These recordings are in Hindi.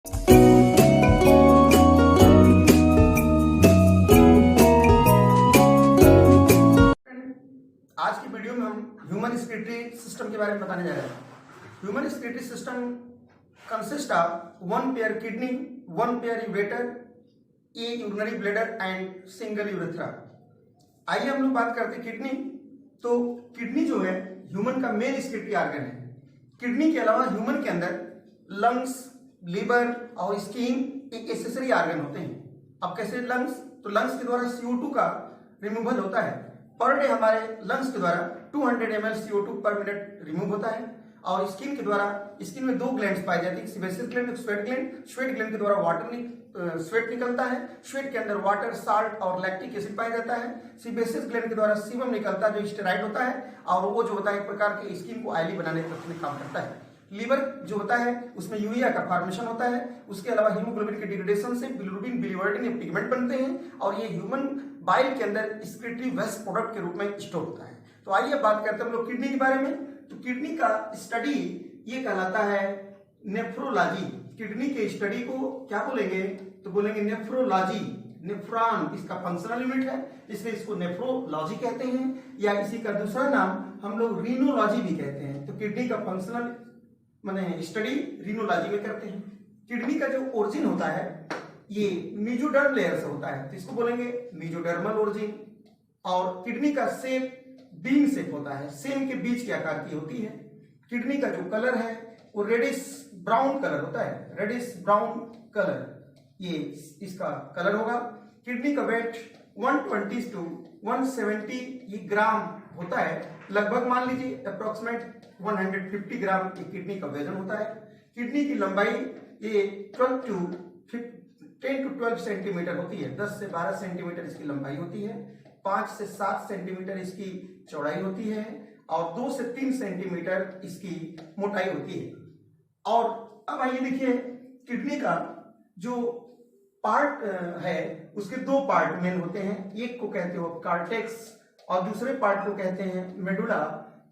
आज की वीडियो में हम ह्यूमन रेस्पिरेटरी सिस्टम के बारे में बताने जा रहे हैं। Human respiratory system consist of one pair kidney, one pair ureter, A urinary bladder and single urethra. आइए हम लोग बात करते हैं किडनी। तो किडनी जो है ह्यूमन का मेन रेस्पिरेटरी ऑर्गन है। किडनी के अलावा ह्यूमन के अंदर लंग्स, लिवर और स्किन एक एसेसरी ऑर्गन होते हैं। अब कैसे लंग्स? तो लंग्स के द्वारा CO2 का रिमूवल होता है। पर डे हमारे लंग्स के द्वारा 200 ml CO2 पर मिनट रिमूव होता है। और स्किन के द्वारा, स्किन में दो ग्लैंड्स पाई जाती है, सेबेसियस ग्लैंड और स्वेट ग्लैंड। स्वेट ग्लैंड के द्वारा स्वेट निकलता है। स्वेट के अंदर वाटर, साल्ट और लैक्टिक एसिड पाया जाता है। सेबेसियस ग्लैंड के द्वारा सीबम निकलता है जो स्टेरॉइड होता है, और वो जो होता है एक प्रकार के स्किन को ऑयली बनाने का काम करता है। लीवर जो होता है उसमें यूरिया का फॉर्मेशन होता है। उसके अलावा हीमोग्लोबिन के डिग्रेडेशन से बिलिरुबिन, बिलिवर्डिन ये पिगमेंट बनते हैं, और ये ह्यूमन बाइल के अंदर एक्सक्रीटरी वेस्ट प्रोडक्ट के रूप में स्टोर होता है। तो आइए बात करते हैं हम लोग किडनी के बारे में। तो किडनी का स्टडी ये कहलाता है नेफ्रोलॉजी। किडनी के स्टडी को क्या बोलेंगे? तो बोलेंगे नेफ्रोलॉजी। नेफ्रॉन इसका फंक्शनल यूनिट है, इसलिए इसको नेफ्रोलॉजी कहते हैं, या इसी का दूसरा नाम हम लोग रीनोलॉजी भी कहते हैं। तो किडनी का फंक्शनल माने स्टडी रीनोलॉजी में करते हैं। किडनी का जो ओरिजिन होता है ये मेसोडर्म लेयर से होता है, तो इसको बोलेंगे मेसोडर्मल ओरिजिन। और किडनी का शेप बीन शेप होता है, सेम के बीच के आकार की होती है। किडनी का जो कलर है वो रेडिश ब्राउन कलर होता है, रेडिश ब्राउन कलर ये इसका कलर होगा। किडनी का वेट 120 to 170 ग्राम होता है, लगभग मान लीजिए अप्रोक्सीमेट 150 ग्राम की किडनी का वजन होता है। किडनी की लंबाई ये 10 to 12 सेंटीमीटर होती है, 10 से 12 सेंटीमीटर इसकी लंबाई होती है, 5 से 7 सेंटीमीटर इसकी चौड़ाई होती है, और 2 से 3 सेंटीमीटर इसकी मोटाई होती है। और अब आइए देखिए किडनी का जो पार्ट है उसके दो पार्ट मेन होते हैं, एक को कहते हो कार्टेक्स और दूसरे पार्ट को कहते हैं मेडुला।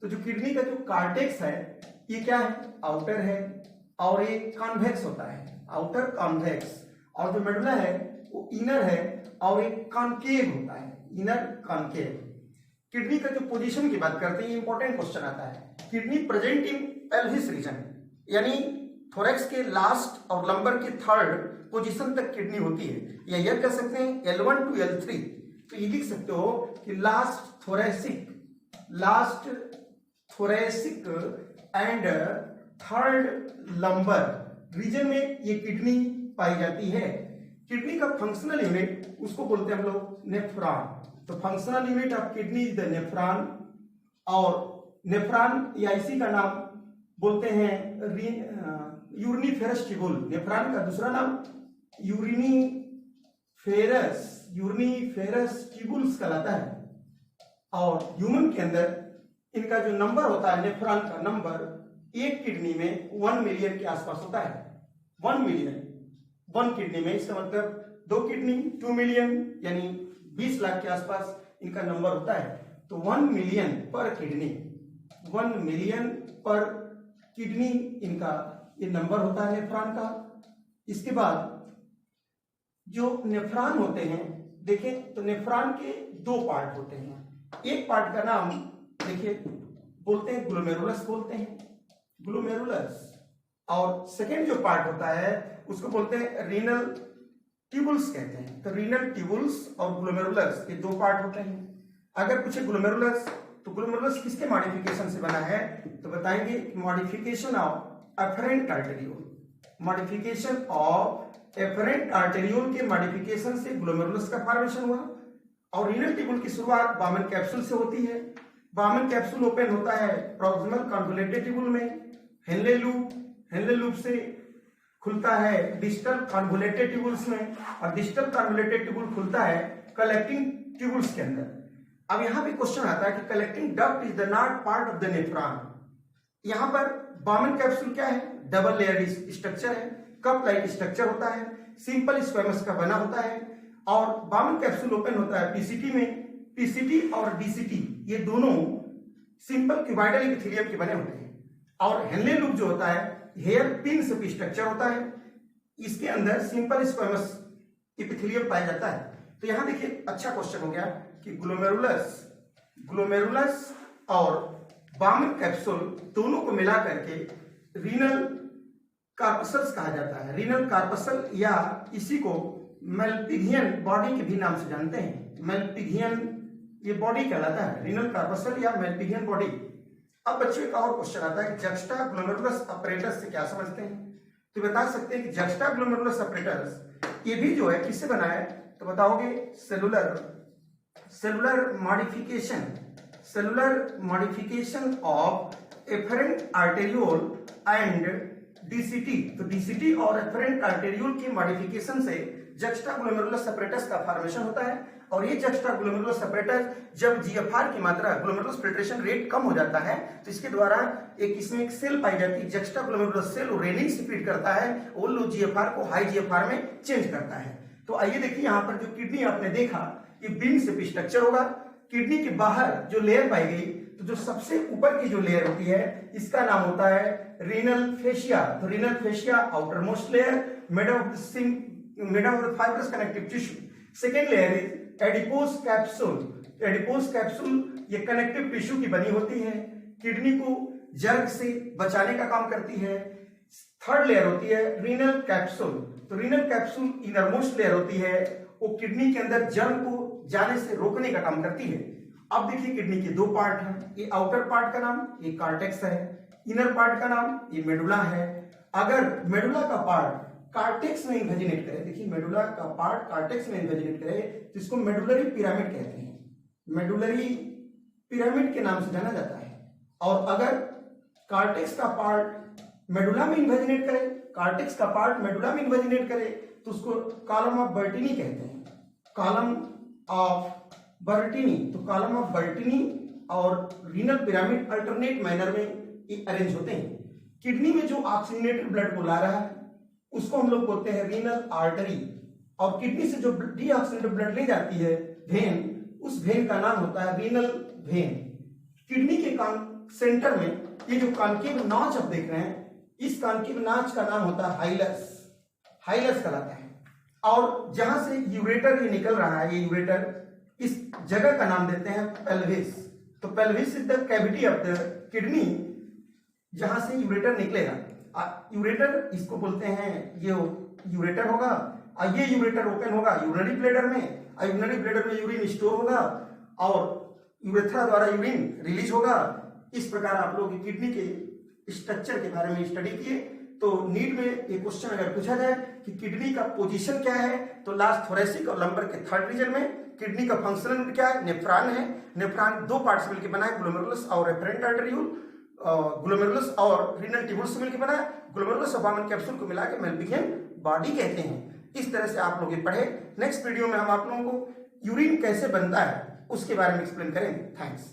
तो जो किडनी का जो कार्टेक्स है ये क्या है? आउटर है, और ये कॉन्वेक्स होता है, आउटर कॉन्वेक्स। और जो मेडुला है वो इनर है, और एक कॉनकेव होता है, इनर कॉनकेव। किडनी का जो पोजीशन की बात करते हैं, इंपॉर्टेंट क्वेश्चन आता है। Kidney present in pelvis region, यानी थोरैक्स के लास्ट और लंबर के थर्ड पोजीशन तक किडनी होती है, या यह कह सकते हैं L1 to L3। तो ये लिख सकते हो कि last thoracic and third lumbar region में ये किडनी पाई जाती है। किडनी का फंक्शनल यूनिट उसको बोलते हैं हम लोग नेफ्रॉन। तो functional unit of kidney is the nephron, और नेफ्रॉन या इसी का नाम बोलते हैं यूरिनीफेरस ट्यूबुल। नेफ्रॉन का दूसरा नाम यूरिनीफेरस ट्यूबुल्स कहलाता है। और ह्यूमन के अंदर इनका जो नंबर होता है, नेफ्रॉन का नंबर एक किडनी में 1 मिलियन के आसपास होता है। 1 मिलियन 1 किडनी में, इसका मतलब 2 किडनी 2 मिलियन, यानी 20 लाख के आसपास इनका नंबर होता है। तो 1 मिलियन पर किडनी, 1 मिलियन पर किडनी इनका ये नंबर होता है नेफ्रॉन का। इसके बाद जो नेफ्रॉन होते हैं, देखें तो नेफ्रॉन के दो पार्ट होते हैं। एक पार्ट का नाम देखिए बोलते हैं ग्लोमेरुलस, बोलते हैं ग्लोमेरुलस। और सेकेंड जो पार्ट होता है उसको बोलते हैं रीनल ट्यूबुल्स कहते हैं। तो रीनल ट्यूबुल्स और ग्लोमेरुलस ये दो पार्ट होते हैं। अगर पूछे ग्लोमेरुलस, तो ग्लोमेरुलस किसके मॉडिफिकेशन से बना है? तो बताएंगे modification of efferent arteriole. Modification of efferent arteriole के मॉडिफिकेशन से ग्लोमेरुलस का फॉर्मेशन हुआ। और रीनल ट्यूबुल की शुरुआत बामन कैप्सूल से होती है। बामन कैप्सूल ओपन होता है प्रॉक्सिमल कॉन्वोलेटेड ट्यूबुल में, हेनले लूप से खुलता है डिस्टल कॉन्वोलेटेड ट्यूबुल्स में, और डिस्टल कॉन्वोलेटेड ट्यूबुल खुलता है कलेक्टिंग ट्यूबुल्स के अंदर। अब यहां पे क्वेश्चन आता है कि collecting duct is the not part of the nephron. यहां पर बामन कैप्सूल क्या है? डबल लेयर स्ट्रक्चर है, कप लाइक स्ट्रक्चर होता है, सिंपल स्क्वेमस का बना होता है। और बामन कैप्सूल ओपन होता है पीसीटी में। पीसीटी और डीसीटी ये दोनों सिंपल क्यूबाइडल एपिथेलियम के बने होते हैं। और हेनले लूप जो होता है हेयर पिन से स्ट्रक्चर होता है। इसके अंदर सिंपल स्क्वेमस एपिथेलियम पाया जाता है। तो यहां देखिए अच्छा क्वेश्चन हो गया कि ग्लोमेरुलस और बामन कैप्सूल दोनों को मिला करके रीनल कार्पसल्स कहा जाता है। रीनल कार्पसल या इसी को मेल्पिगियन बॉडी के भी नाम से जानते हैं। मेल्पिगियन ये बॉडी कहलाता है, रीनल कार्पसल या मेल्पिगियन बॉडी। अब बच्चों का और क्वेश्चन आता है जक्स्टा ग्लोमेरुलस अपरेटस से क्या समझते हैं? तो बता सकते हैं कि जक्स्टा ग्लोमेरुलस अपरेटस ये भी जो है किससे बना है? तो बताओगे cellular modification of efferent arteriole and DCT. तो डीसीटी और एफरेंट आर्टेरियोल की मॉडिफिकेशन से जक्स्टा ग्लोमेरुलस सेपरेटस का फॉर्मेशन होता है। और ये जक्स्टा ग्लोमेरुलस सेपरेटस जब जीएफआर की मात्रा ग्लोमेरुलस फिल्ट्रेशन रेट कम हो जाता है तो इसके द्वारा इसमें एक सेल पाई जाती है juxta glomerulus cell, renin secrete करता है, वो लो जीएफआर को हाई जीएफआर में चेंज करता है। तो आइए देखिए यहाँ पर जो किडनी आपने देखा ये बीन शेप स्ट्रक्चर होगा। किडनी के बाहर जो लेयर पाई गई तो जो सबसे ऊपर की जो लेयर होती है इसका नाम होता है रीनल फेशिया। तो renal fascia outer most layer made of fibrous connective tissue. Second layer is adipose capsule. Adipose capsule ये कनेक्टिव टिश्यू की बनी होती है, किडनी को जर्ग से बचाने का काम करती है। थर्ड लेयर होती है रीनल कैप्सूल। तो रीनल कैप्सूल इनरमोस्ट लेयर होती है, वो किडनी के अंदर जर्म को जाने से रोकने का काम करती है। अब देखिए किडनी के दो पार्ट हैं, ये आउटर पार्ट का नाम ये कार्टेक्स है, इनर पार्ट का नाम ये मेडुला है। अगर मेडुला का पार्ट कार्टेक्स में इन्वेजिनेट करे, देखिए मेडुला का पार्ट कार्टेक्स में इन्वेजिनेट करे तो इसको मेडुलरी पिरामिड कहते हैं, मेडुलरी पिरामिड के नाम से जाना जाता है। और अगर कार्टेक्स का पार्ट मेडुला में इन्वेजिनेट करे, कार्टेक्स का पार्ट मेडुला में इन्वेजिनेट करे तो उसको कॉलम ऑफ बर्टिनी कहते हैं, कॉलम ऑफ बर्टिनी। तो कॉलम ऑफ बर्टिनी और रीनल पिरामिड अल्टरनेट मैनर में अरेंज होते हैं। किडनी में जो ऑक्सीजनेटेड ब्लड को ला रहा है उसको हम लोग बोलते हैं रीनल आर्टरी, और किडनी से जो डीऑक्सीजनेटेड ब्लड ले जाती है वेन, उस वेन का नाम होता है रीनल वेन। किडनी के सेंटर में ये जो कॉन्केव नॉच आप देख रहे हैं, इस कॉन्केव नॉच का नाम होता है हाइलस, हाइलस कहलाता है। और जहां से यूरेटर ये निकल रहा है, ये यूरेटर, इस जगह का नाम देते हैं पेल्विस। तो pelvis is the cavity of the kidney, जहां से यूरेटर निकलेगा। यूरेटर इसको बोलते हैं, ये यूरेटर होगा और ये यूरेटर ओपन होगा यूरिनरी ब्लैडर में, और यूरिनरी ब्लैडर में यूरिन स्टोर होगा और यूरेथ्रा द्वारा यूरिन रिलीज होगा। इस प्रकार आप लोग किडनी के स्ट्रक्चर के बारे में स्टडी किए। तो नीट में एक क्वेश्चन अगर पूछा जाए कि किडनी का पोजीशन क्या है, तो लास्ट थोरेसिक और लंबर के थर्ड रीजन में। किडनी का फंक्शनल यूनिट क्या है? नेफ्रॉन है। नेफ्रॉन दो पार्ट से मिलकर बना है, ग्लोमेरुलस और एफरेंट आर्टेरियोल। ग्लोमेरुलस और रीनल ट्यूब्यूल्स से मिलकर बना है। ग्लोमेरुलस और बामन कैप्सूल को मिला के मेल्पिगियन बॉडी कहते हैं। इस तरह से आप लोग ये पढ़े। नेक्स्ट वीडियो में हम आप लोगों को यूरिन कैसे बनता है उसके बारे में एक्सप्लेन करेंगे। थैंक्स।